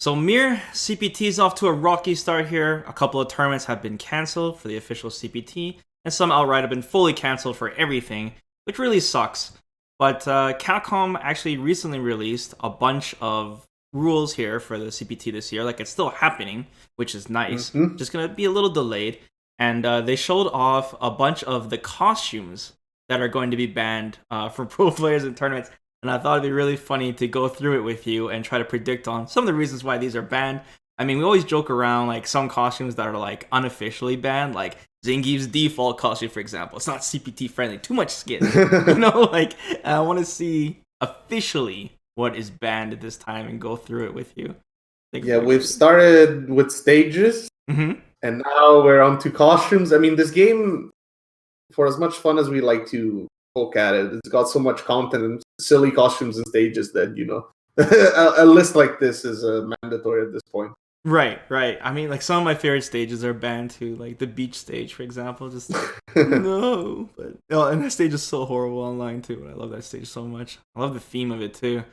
So Mir CPT is off to a rocky start here. A couple of tournaments have been cancelled for the official CPT, and some outright have been fully cancelled for everything, which really sucks. But Capcom actually recently released a bunch of rules here for the CPT this year. Like, it's still happening, which is nice. Just gonna be a little delayed. And they showed off a bunch of the costumes that are going to be banned from pro players in tournaments. And I thought it'd be really funny to go through it with you and try to predict on some of the reasons why these are banned. I mean, we always joke around like some costumes that are like unofficially banned, like Zangief's default costume, for example. It's not CPT friendly, too much skin. Like I want to see officially what is banned at this time and go through it with you. Yeah, we've started with stages, and now we're on to costumes. I mean, this game, for as much fun as we like to poke at it, it's got so much content and silly costumes and stages that, a list like this is mandatory at this point. Right. I mean, like, some of my favorite stages are banned too, like the beach stage, for example. Just no, but and that stage is so horrible online too. I love that stage so much. I love the theme of it too.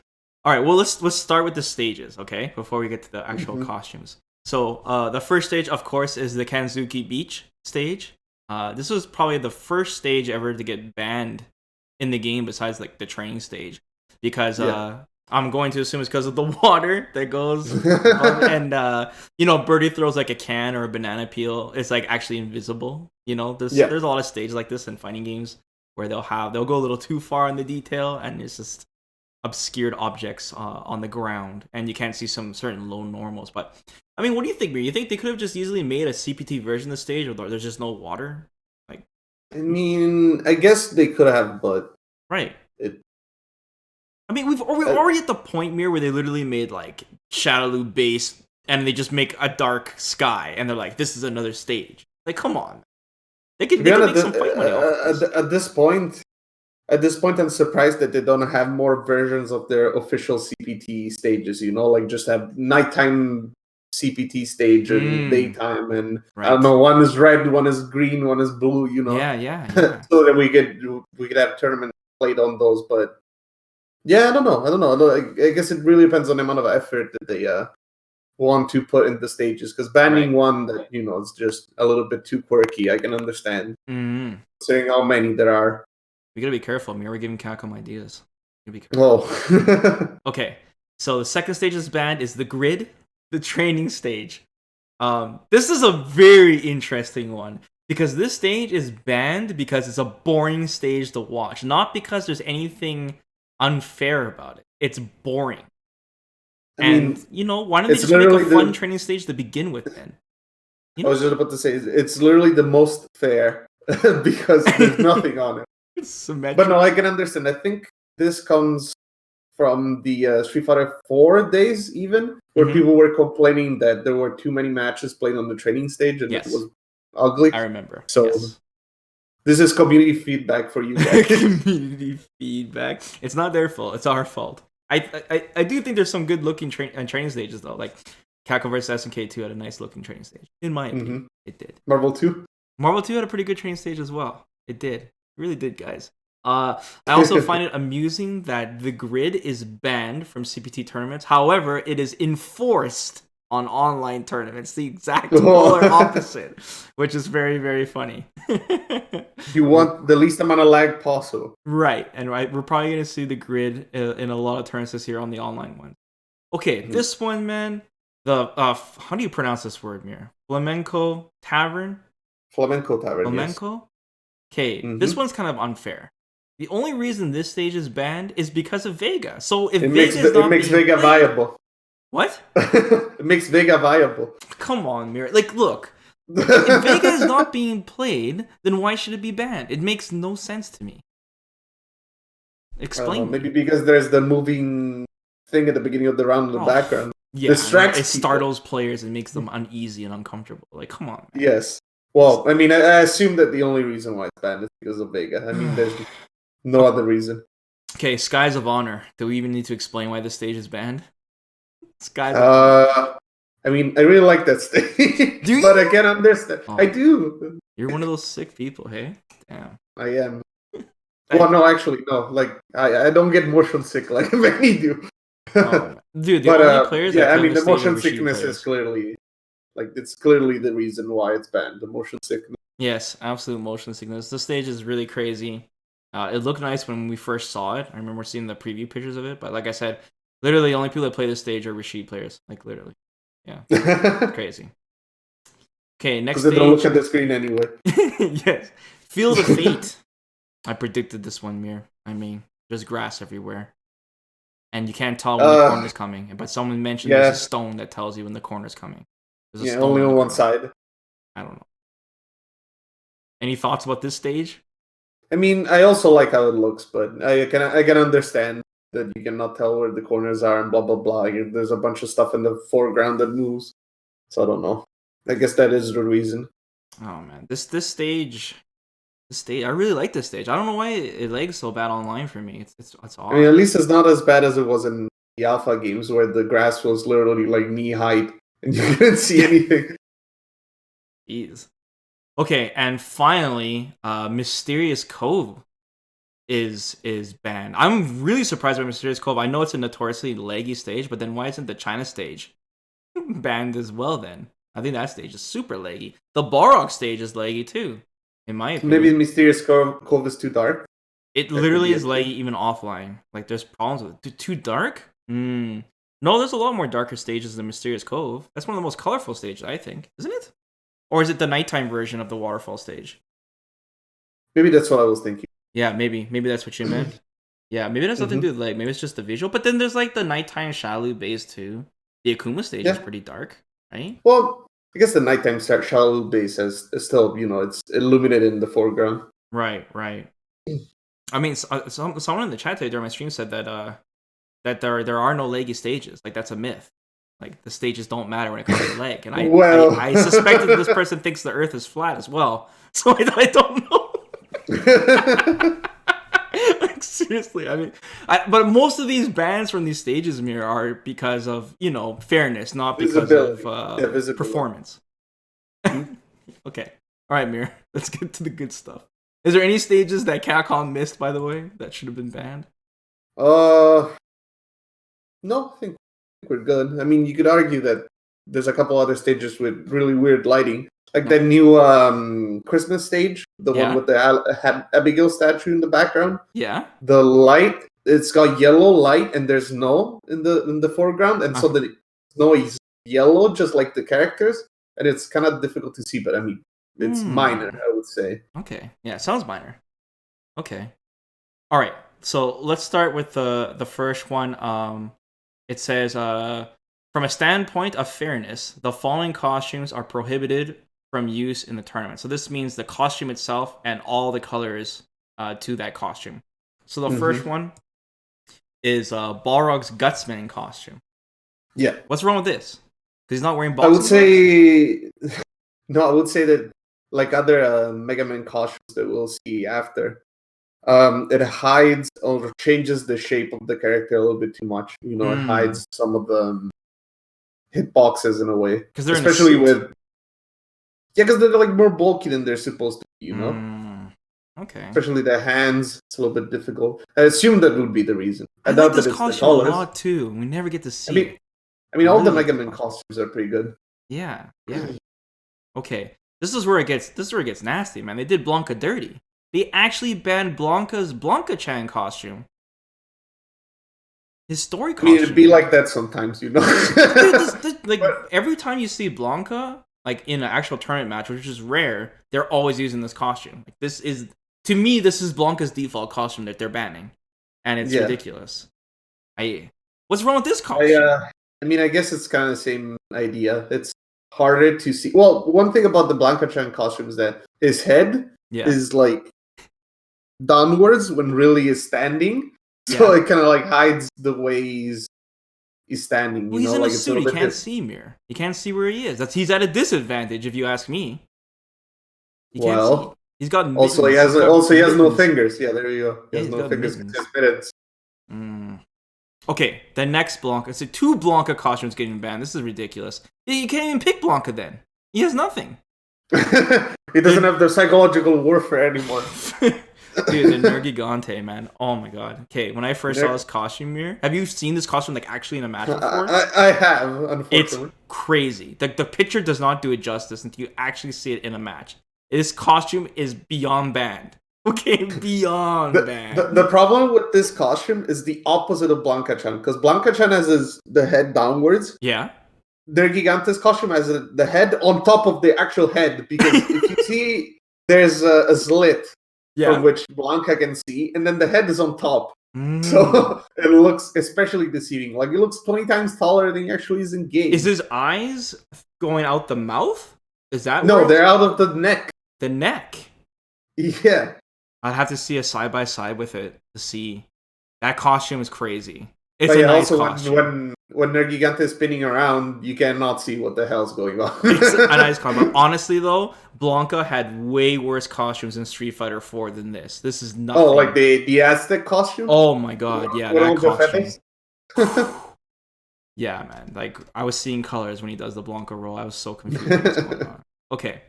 All right, well, let's start with the stages, okay? Before we get to the actual costumes. So the first stage, of course, is the Kanzuki Beach stage. This was probably the first stage ever to get banned in the game, besides like the training stage, because I'm going to assume it's because of the water that goes and Birdie throws like a can or a banana peel. It's like actually invisible. There's a lot of stages like this in fighting games where they'll go a little too far in the detail, and it's just obscured objects on the ground, and you can't see some certain low normals. But I mean, what do you think, Mir? You think they could have just easily made a CPT version of the stage where there's just no water? Like, I mean, I guess they could have, but right. I mean, we're already at the point, Mir, where they literally made like Shadowloo base, and they just make a dark sky, and they're like, "This is another stage." Like, come on, they could make some fight money off this. At this point, I'm surprised that they don't have more versions of their official CPT stages. Like just have nighttime CPT stage and daytime, and I don't know, one is red, one is green, one is blue. Yeah. So that we could have tournaments played on those. But yeah, I don't know. I guess it really depends on the amount of effort that they want to put in the stages. Because banning one that is just a little bit too quirky, I can understand. Considering how many there are. We gotta be careful, Mir. We're giving Capcom ideas. Be careful. Okay, so the second stage is banned is the grid, the training stage. This is a very interesting one, because this stage is banned because it's a boring stage to watch, not because there's anything unfair about it. It's boring. Why don't they just make a fun training stage to begin with then? I was just about to say, it's literally the most fair because there's nothing on it. But no, I can understand. I think this comes from the Street Fighter 4 days, even, where people were complaining that there were too many matches played on the training stage, and it was ugly. I remember. So this is community feedback for you guys. Community feedback. It's not their fault. It's our fault. I do think there's some good looking training stages though. Like Capcom vs SNK 2 had a nice looking training stage. In my opinion, it did. Marvel 2 had a pretty good training stage as well. It did. It really did, guys. I also find it amusing that the grid is banned from CPT tournaments. However, it is enforced on online tournaments. The exact polar opposite, which is very, very funny. You want the least amount of lag possible. Right. We're probably going to see the grid in a lot of tournaments this year on the online one. Okay, this one, man. How do you pronounce this word, Mir? Flamenco Tavern? Flamenco Tavern, Flamenco? Yes. Okay, this one's kind of unfair. The only reason this stage is banned is because of Vega. So if it makes Vega viable. What? It makes Vega viable. Come on, Mir. Like, look. If Vega is not being played, then why should it be banned? It makes no sense to me. Explain. Maybe because there's the moving thing at the beginning of the round in the background. Yeah, it startles players and makes them uneasy and uncomfortable. Like, come on, man. Yes. Well, I mean, I assume that the only reason why it's banned is because of Vega. I mean, there's no other reason. Okay, Skies of Honor. Do we even need to explain why this stage is banned? Skies of Honor. I mean, I really like that stage. Do you? But I can't understand. I do. You're one of those sick people, hey? Damn. I am. Well, no, actually, no. Like, I don't get motion sick like many do. Dude, the only players that play the stage motion are Rashid sickness players. is clearly, like, it's clearly the reason why it's banned. The motion sickness. Yes, absolute motion sickness. The stage is really crazy. It looked nice when we first saw it. I remember seeing the preview pictures of it, but like I said, literally the only people that play this stage are Rashid players. Like, literally. Yeah. Crazy. Okay, next stage. Because they don't look at the screen anyway. Yes. Field of Fate. I predicted this one, Mir. I mean, there's grass everywhere. And you can't tell when the corner's coming. But someone mentioned there's a stone that tells you when the corner's coming. There's a stone only on one side. I don't know. Any thoughts about this stage? I mean, I also like how it looks, but I can understand that you cannot tell where the corners are and blah blah blah. There's a bunch of stuff in the foreground that moves, so I don't know. I guess that is the reason. Oh man, this stage, I really like this stage. I don't know why it lags so bad online for me. It's awesome. I mean, at least it's not as bad as it was in the alpha games where the grass was literally like knee height and you couldn't see anything. Jeez. Okay, and finally, Mysterious Cove is banned. I'm really surprised by Mysterious Cove. I know it's a notoriously laggy stage, but then why isn't the China stage banned as well then? I think that stage is super laggy. The Balrog stage is laggy too, in my opinion. Maybe Mysterious Cove is too dark. It literally is laggy even offline. Like, there's problems with it. Too dark? No, there's a lot more darker stages than Mysterious Cove. That's one of the most colorful stages, I think. Isn't it? Or is it the nighttime version of the waterfall stage? Maybe that's what I was thinking. Yeah, maybe that's what you meant. Yeah, maybe it has nothing to do with like, maybe it's just the visual. But then there's like the nighttime Shalu base too. The Akuma stage is pretty dark, right? Well, I guess the nighttime Shalu base is still, it's illuminated in the foreground. Right. I mean, someone in the chat today during my stream said that there are no laggy stages. Like, that's a myth. Like, the stages don't matter when it comes to lag. And I suspect that this person thinks the Earth is flat as well. So I don't know. Like, seriously, I mean, but most of these bans from these stages, Mir, are because of, fairness, not because of performance. Okay. All right, Mir, let's get to the good stuff. Is there any stages that Capcom missed, by the way, that should have been banned? No, I think we're good. I mean, you could argue that there's a couple other stages with really weird lighting. Like that new Christmas stage, the one with the Abigail statue in the background. Yeah. The light, it's got yellow light, and there's snow in the foreground, and so the snow is yellow, just like the characters, and it's kind of difficult to see. But I mean, it's minor, I would say. Okay. Yeah, it sounds minor. Okay. All right. So let's start with the first one. It says, from a standpoint of fairness, the following costumes are prohibited from use in the tournament. So this means the costume itself and all the colors to that costume. So the first one is Balrog's Gutsman costume. Yeah. What's wrong with this? Because he's not wearing boxing I would say... No, I would say that, like other Mega Man costumes that we'll see after, it hides or changes the shape of the character a little bit too much. It hides some of the hitboxes in a way. Because they're especially with... Yeah, because they're like more bulky than they're supposed to be, Okay. Especially their hands, it's a little bit difficult. I assume that would be the reason. I doubt that it's the colors. A lot too. We never get to see it. I mean, all the Mega Man costumes are pretty good. Yeah. Okay. This is where it gets nasty, man. They did Blanca dirty. They actually banned Blanca's Blanca-chan costume. His story costume. I mean, it'd be like that sometimes, Dude, every time you see Blanca, like in an actual tournament match, which is rare, they're always using this costume. Like, this is Blanca's default costume that they're banning, and it's ridiculous. What's wrong with this costume? I mean, I guess it's kind of the same idea. It's harder to see. Well, one thing about the Blanca-chan costume is that his head is like downwards when really is standing, so it kind of like hides the way he's standing. Well, he's in a suit. He can't see Mir. He can't see where he is. He's at a disadvantage, if you ask me. He can't see. He's got mittens. He has no fingers. Yeah, there you go. He has no fingers. Just mittens. Okay, the next Blanca. So 2 Blanca costumes getting banned. This is ridiculous. You can't even pick Blanca then. He has nothing. He doesn't have the psychological warfare anymore. Dude, the Nergigante, man. Oh my god. Okay, when I first saw this costume here, have you seen this costume like actually in a match before? I have, unfortunately. It's crazy. The picture does not do it justice until you actually see it in a match. This costume is beyond banned. Okay, beyond banned. The problem with this costume is the opposite of Blanca-chan, because Blanca-chan has the head downwards. Yeah. Nergigante's costume has the head on top of the actual head, because if you see, there's a slit from which Blanca can see, and then the head is on top. So it looks especially deceiving. Like, it looks 20 times taller than he actually is in game. Is his eyes going out the mouth? Is that No, they're out of the neck. The neck? Yeah. I'd have to see a side-by-side with it to see. That costume is crazy. It's but a nice also costume. When Nergigante is spinning around, you cannot see what the hell's going on. It's a nice costume. But honestly, though, Blanca had way worse costumes in Street Fighter 4 than this. This is nothing. Oh, like the Aztec costume? Oh my god, yeah, that costume. Yeah, man. Like, I was seeing colors when he does the Blanca roll. I was so confused what's going on. Okay.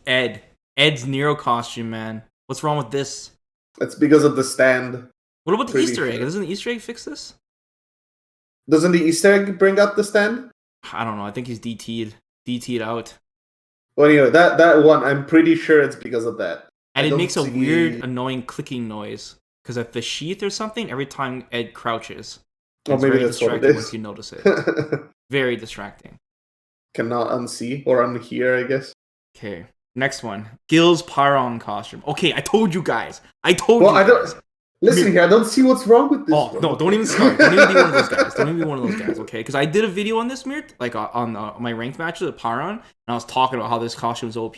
Ed's Nero costume, man. What's wrong with this? It's because of the stand. What about the Easter egg? Doesn't the Easter egg fix this? Doesn't the Easter egg bring out the stand? I don't know. I think he's DT'd out. Well, anyway, that one, I'm pretty sure it's because of that. And it makes a weird, annoying clicking noise. Because of the sheath or something, every time Ed crouches. Oh, maybe very that's distracting what it is. once you notice it. Very distracting. Cannot unsee or unhear, I guess. Okay. Next one. Gil's Pyron costume. Okay, I told you guys. I don't... Listen here, I don't see what's wrong with this. Oh, no, don't even start. Don't even be one of those guys. Don't even be one of those guys, okay? Because I did a video on this, Mirt, like on my ranked matches at Pyron, and I was talking about how this costume is OP,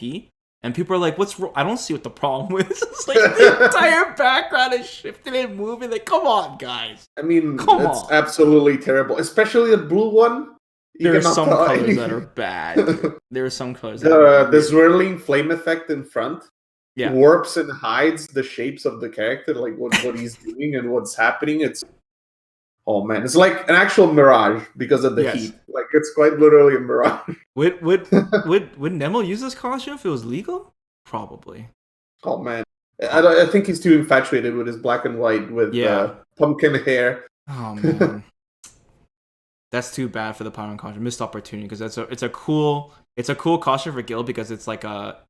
and people are like, what's wrong? I don't see what the problem is. It's like the entire background is shifting and moving. Like, come on, guys. I mean, it's absolutely terrible. Especially the blue one. There are some colors that are bad. There are some colors that are the swirling flame effect in front. Yeah. Warps and hides the shapes of the character, like what he's doing and what's happening. It's it's like an actual mirage because of the heat. Like, it's quite literally a mirage. Would Nemo use this costume if it was legal? Probably. Oh man, I think he's too infatuated with his black and white with pumpkin hair. Oh man, that's too bad for the Pyron costume. Missed opportunity, because it's a cool costume for Gil, because it's like a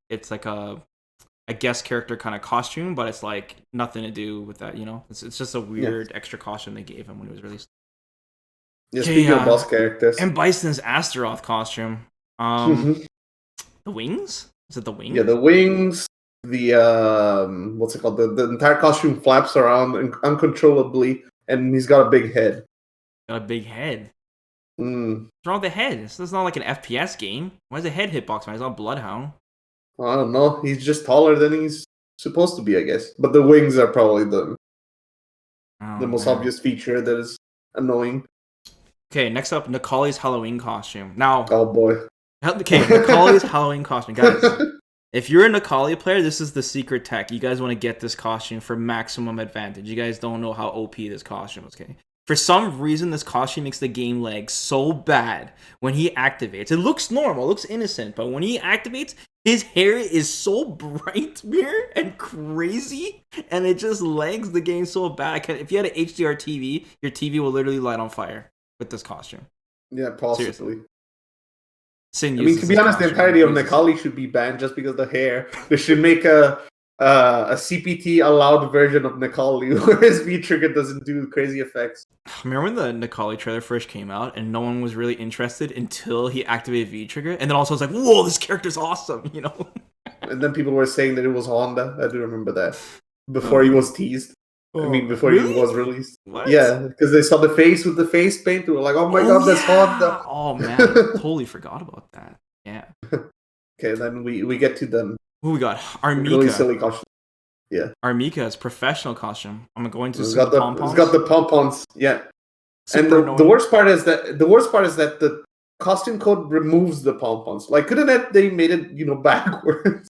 guest character kind of costume, but it's like nothing to do with that, you know? It's just a weird extra costume they gave him when he was released. Yeah, speaking of boss characters. And Bison's Astaroth costume. The wings? Is it the wings? Yeah, the wings, the what's it called? The entire costume flaps around uncontrollably, and he's got a big head. Got a big head? What's wrong with the head? This is not like an FPS game. Why is the head hitbox, man? He's not Bloodhound. I don't know. He's just taller than he's supposed to be, I guess. But the wings are probably the most obvious feature that is annoying. Okay, next up, Nikali's Halloween costume. Now, oh boy. Okay, Nikali's Halloween costume, guys. If you're a Nikali player, this is the secret tech. You guys want to get this costume for maximum advantage. You guys don't know how OP this costume is, okay? For some reason, this costume makes the game lag so bad when he activates. It looks normal, it looks innocent, but when he activates, his hair is so bright, Mir, and crazy, and it just lags the game so bad. If you had an HDR TV, your TV will literally light on fire with this costume. Yeah, possibly. Sin, I mean, to be honest, the entirety of Nikali should be banned just because of the hair. They should make a CPT allowed version of Nikali where his V-trigger doesn't do crazy effects. Remember when the Nikali trailer first came out and no one was really interested until he activated V-trigger, and then also it's like, whoa, this character's awesome, you know? And then people were saying that it was Honda. I do remember that. Before he was teased. I mean, before he was released. What? Yeah, because they saw the face with the face paint. They were like, oh my god, that's Honda. Oh man, I totally forgot about that. Yeah. Okay, then we get to them. Who we got? Armika. Really silly costume. Yeah. Armika's professional costume. I'm going to see the pom-poms. It's got the pom-poms. Yeah. Super and the worst part is that the costume code removes the pom-poms. Like, couldn't they made it, backwards?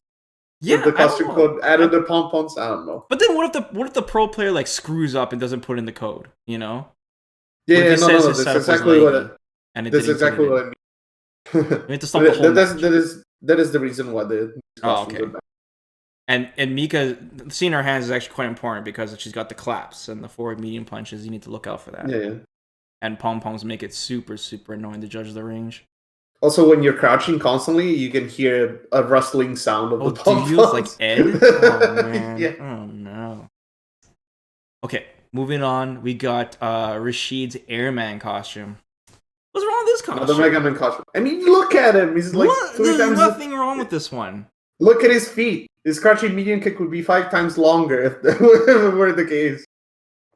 Yeah, the costume code added the pom-poms. I don't know. But then what if the pro player like screws up and doesn't put in the code? You know? Yeah, no. That's exactly what I mean. We have to stop the whole that is the reason why the costumes are bad. And Mika, seeing her hands is actually quite important because she's got the claps and the forward medium punches. You need to look out for that. Yeah. And pom-poms make it super, super annoying to judge the range. Also, when you're crouching constantly, you can hear a rustling sound of the pom-poms. Do you like Ed? Oh, man. Yeah. Oh, no. Okay, moving on. We got Rashid's Airman costume. What's wrong with this costume? The Mega Man costume. I mean, look at him. He's like There's nothing wrong with this one. Look at his feet. His crouching medium kick would be 5 times longer if that were the case.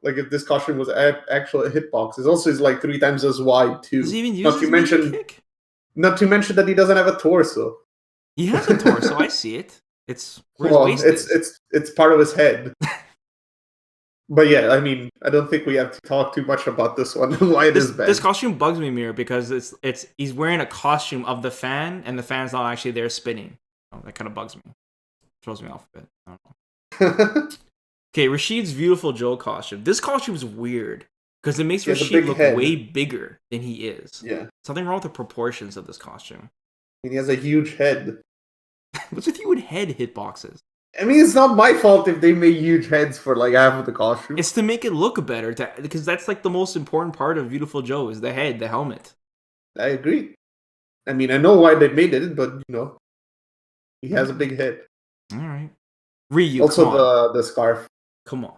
Like if this costume was actual hitbox. It's also like 3 times as wide too. Does he even use his medium kick? Not to mention that he doesn't have a torso. He has a torso. I see it. It's it's part of his head. But yeah, I mean, I don't think we have to talk too much about this one. Why it is bad. This costume bugs me, Mir, because he's wearing a costume of the fan, and the fan's not actually there spinning. Oh, that kind of bugs me. Throws me off a bit. I don't know. Okay, Rashid's Beautiful Joe costume. This costume is weird because it makes Rashid look way bigger than he is. Yeah. Something wrong with the proportions of this costume. I mean, he has a huge head. What's with you with head hitboxes? I mean, it's not my fault if they made huge heads for like half of the costume. It's to make it look better, because that's like the most important part of Beautiful Joe is the head, the helmet. I agree. I mean, I know why they made it, but you know, he has a big head. All right. Ryu, also the scarf. Come on.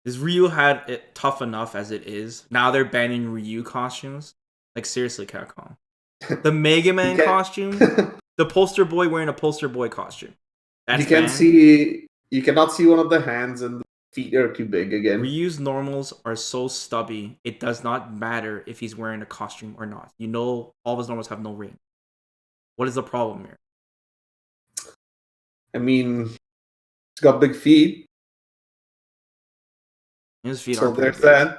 Is Ryu had it tough enough as it is? Now they're banning Ryu costumes? Like, seriously, Capcom. The Mega Man costume? The poster boy wearing a poster boy costume. That's you cannot see one of the hands, and the feet are too big again. Ryu's normals are so stubby, it does not matter if he's wearing a costume or not. You know, all of his normals have no ring. What is the problem here? I mean, he's got big feet. His feet so are there's big.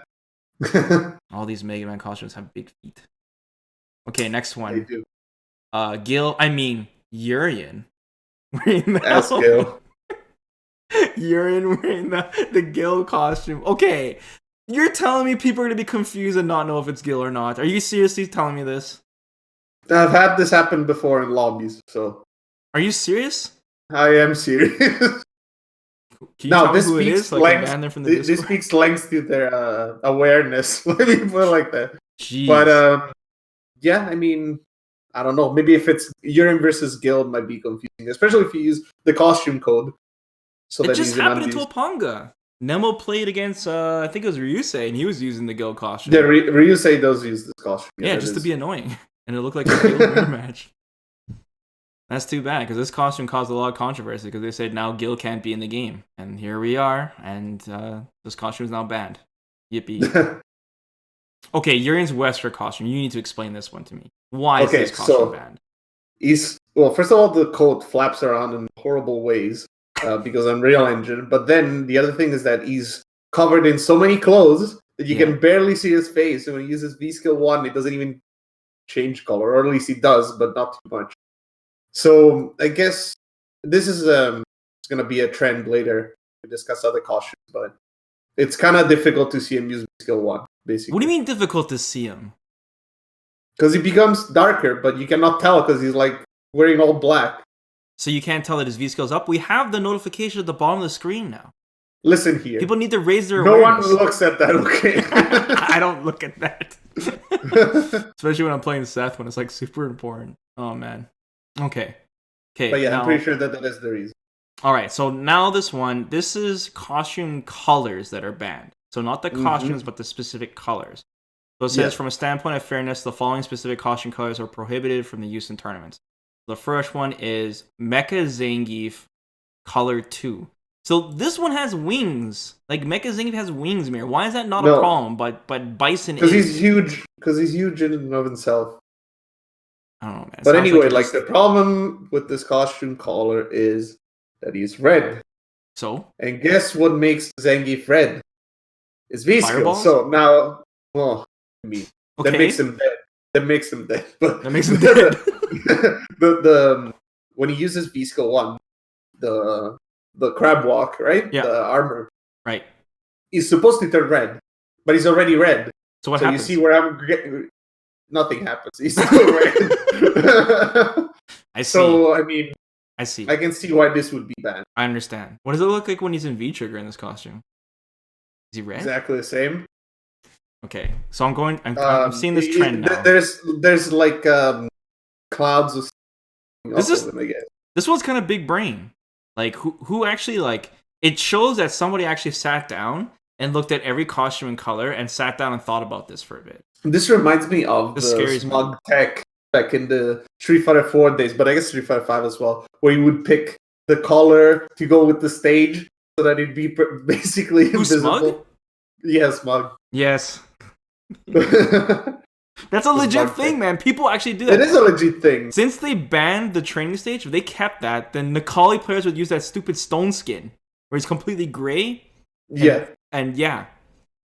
That. All these Mega Man costumes have big feet. Okay, next one. They do. Urien. That's Gil. Urien wearing the Gil costume. Okay, you're telling me people are going to be confused and not know if it's Gil or not. Are you seriously telling me this? I've had this happen before in lobbies, so... Are you serious? I am serious. Can you tell me who it is? This speaks length to their awareness. Let me put it like that. Jeez. But, yeah, I mean... I don't know. Maybe if it's Urien versus Gil, it might be confusing, especially if you use the costume code. So it just happened in Topanga. Nemo played against, I think it was Ryusei, and he was using the Gil costume. Yeah, Ryusei does use this costume. Yeah, just to be annoying. And it looked like a Gil mirror match. That's too bad, because this costume caused a lot of controversy, because they said now Gil can't be in the game. And here we are, and this costume is now banned. Yippee. Okay, Urien's Wesker costume. You need to explain this one to me. Why is this costume banned? First of all, the coat flaps around in horrible ways because Unreal Engine. But then the other thing is that he's covered in so many clothes that you can barely see his face. And when he uses V-Skill 1, it doesn't even change color. Or at least he does, but not too much. So I guess this is it's going to be a trend later to discuss other costumes. But it's kind of difficult to see him use V-Skill 1, basically. What do you mean difficult to see him? Because he becomes darker, but you cannot tell because he's like wearing all black. So you can't tell that his V-Skill's up? We have the notification at the bottom of the screen now. Listen here. People need to raise their awareness. No one looks at that, okay? I don't look at that. Especially when I'm playing Seth, when it's like super important. Oh, man. Okay. But yeah, I'm pretty sure that is the reason. Alright, so now this is costume colors that are banned. So not the costumes, but the specific colors. So it says, from a standpoint of fairness, the following specific costume colors are prohibited from the use in tournaments. The first one is Mecha Zangief Color 2. So this one has wings. Like, Mecha Zangief has wings, Mir. Why is that not a problem? But Bison is. Because he's huge. Because he's huge in and of himself. I don't know, man. But anyway, like the problem with this costume color is that he's red. So? And guess what makes Zangief red? It's V-Skill. So now, well... that makes him dead. That makes him dead. But that makes him dead. the when he uses V-Skill 1, the crab walk, right? Yeah. The armor. Right. He's supposed to turn red, but he's already red. So what happens? You see where I'm getting... Nothing happens. He's still red. I see. So, I mean, I see. I can see why this would be banned. I understand. What does it look like when he's in V-Trigger in this costume? Is he red? Exactly the same. Okay, so I'm seeing this trend now. There's like clouds of them, I guess. This one's kind of big brain. Like who actually like it shows that somebody actually sat down and looked at every costume and color and sat down and thought about this for a bit. This reminds me of the smug tech back in the Street Fighter 4 days, but I guess Street Fighter 5 as well, where you would pick the color to go with the stage so that it'd be basically invisible. Smug? Yeah, smug. Yes. That's a legit thing, man. People actually do that. It is a legit thing. Since they banned the training stage, if they kept that, then Necalli players would use that stupid stone skin, where it's completely gray. And yeah,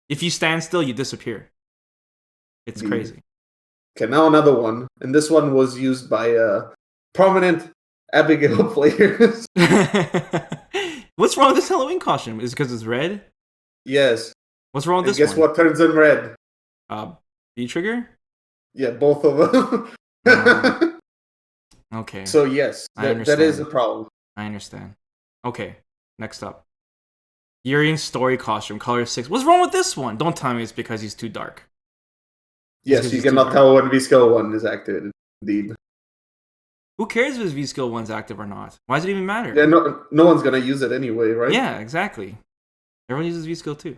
if you stand still, you disappear. It's crazy. Okay, now another one. And this one was used by prominent Abigail players. What's wrong with this Halloween costume? Is it because it's red? Yes. What's wrong with this guess what turns in red? V-Trigger? Yeah, both of them. Okay. So yes, that is a problem. I understand. Okay, next up. Urian's story costume, color 6. What's wrong with this one? Don't tell me it's because he's too dark. Yes, you cannot tell when V-Skill 1 is activated. Indeed. Who cares if his V-Skill 1's active or not? Why does it even matter? Yeah, no one's gonna use it anyway, right? Yeah, exactly. Everyone uses V-Skill too.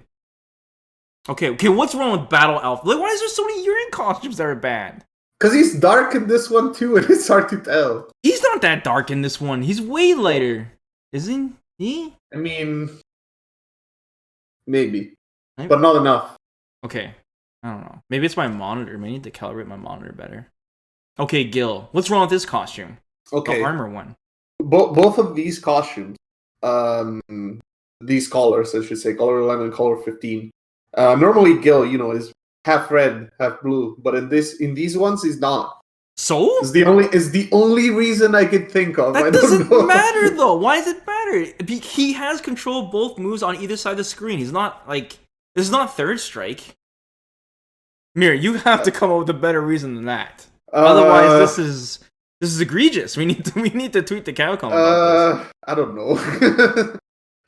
Okay, what's wrong with Battle Alpha? Like, why is there so many Urian costumes that are banned? Because he's dark in this one too, and it's hard to tell. He's not that dark in this one. He's way lighter. Isn't he? I mean, maybe. But not enough. Okay. I don't know. Maybe it's my monitor. Maybe I need to calibrate my monitor better. Okay, Gil. What's wrong with this costume? Okay. The armor one. Both of these costumes, these colors, I should say, color 11 and color 15. Normally Gil, is half red, half blue, but in these ones he's not. So? It's the only reason I could think of. That doesn't matter though. Why does it matter? He has control of both moves on either side of the screen. He's not like this is not third strike. Mir, you have to come up with a better reason than that. Otherwise, this is egregious. We need to tweet the Capcom about this. I don't know.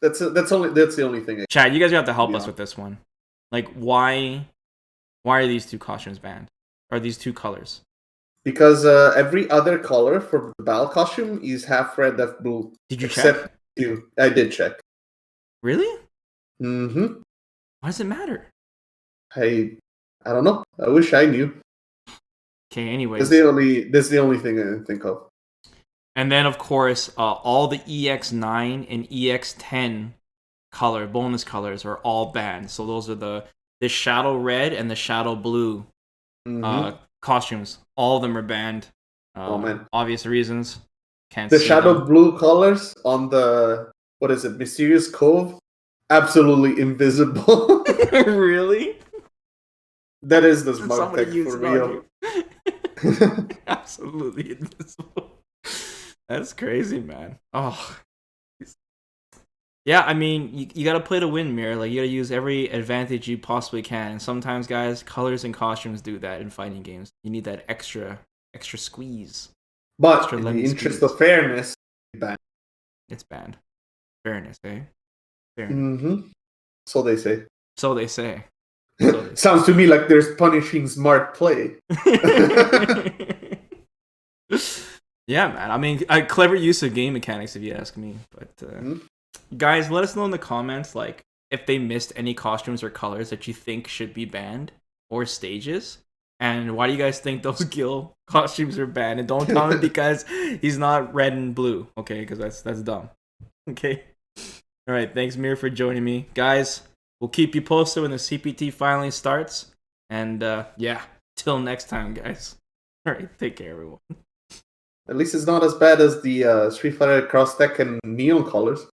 that's the only thing. Chad, you guys have to help us with this one. Like, why are these two costumes banned? Or these two colors? Because every other color for the battle costume is half red, half blue. Did you check? I did check. Really? Mm-hmm. Why does it matter? I don't know. I wish I knew. Okay, anyways. That's the only thing I can think of. And then, of course, all the EX9 and EX10 bonus colors are all banned. So those are the shadow red and the shadow blue costumes. All of them are banned. Oh man! Obvious reasons. Can't the see shadow them. Blue colors on the Mysterious Cove, absolutely invisible. Really? That is the smug tech for real. Absolutely invisible. That's crazy, man. Oh. Yeah, I mean, you gotta play to win, Mir. Like, you gotta use every advantage you possibly can. And sometimes, guys, colors and costumes do that in fighting games. You need that extra squeeze. But in the interest of fairness, it's banned. Fairness, eh? Fairness. Mm-hmm. So they say. Sounds to me like there's punishing smart play. Yeah, man. I mean, a clever use of game mechanics, if you ask me. But guys, let us know in the comments, like, if they missed any costumes or colors that you think should be banned, or stages, and why do you guys think those Gil costumes are banned? And don't tell me because he's not red and blue, okay? Because that's dumb. Okay. All right. Thanks, Mir, for joining me, guys. We'll keep you posted when the CPT finally starts. And yeah, till next time, guys. All right, take care, everyone. At least it's not as bad as the Street Fighter Cross Tech and Neon colors.